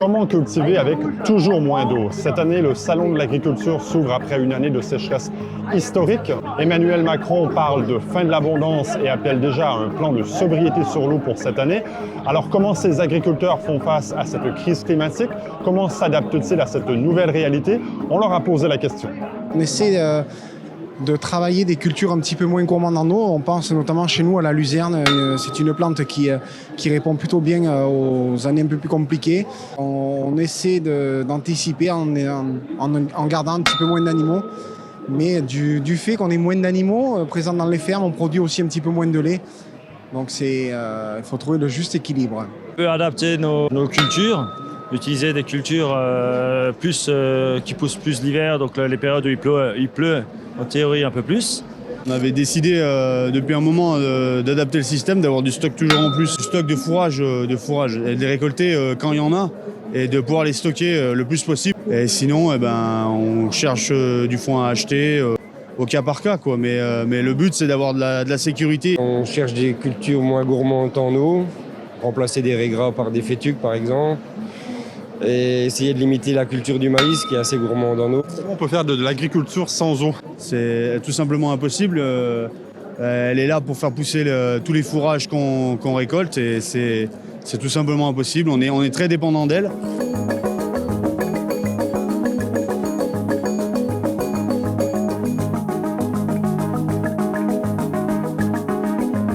Comment cultiver avec toujours moins d'eau? Cette année, le Salon de l'agriculture s'ouvre après une année de sécheresse historique. Emmanuel Macron parle de fin de l'abondance et appelle déjà à un plan de sobriété sur l'eau pour cette année. Alors, comment ces agriculteurs font face à cette crise climatique? Comment s'adaptent-ils à cette nouvelle réalité? On leur a posé la question. On essaie de travailler des cultures un petit peu moins gourmandes en eau. On pense notamment chez nous à la luzerne. C'est une plante qui répond plutôt bien aux années un peu plus compliquées. On essaie d'anticiper en gardant un petit peu moins d'animaux. Mais du fait qu'on ait moins d'animaux présents dans les fermes, on produit aussi un petit peu moins de lait. Donc il faut trouver le juste équilibre. On peut adapter nos cultures, utiliser des cultures qui poussent plus l'hiver, donc les périodes où il pleut en théorie un peu plus. On avait décidé depuis un moment d'adapter le système, d'avoir du stock toujours en plus, du stock de fourrage, et de les récolter quand il y en a et de pouvoir les stocker le plus possible. Et sinon, on cherche du foin à acheter au cas par cas, quoi. Mais le but, c'est d'avoir de la sécurité. On cherche des cultures moins gourmandes en eau, remplacer des raies par des fétuques par exemple, et essayer de limiter la culture du maïs qui est assez gourmande en eau. On peut faire de l'agriculture sans eau. C'est tout simplement impossible. Elle est là pour faire pousser tous les fourrages qu'on récolte et c'est tout simplement impossible. On est très dépendant d'elle.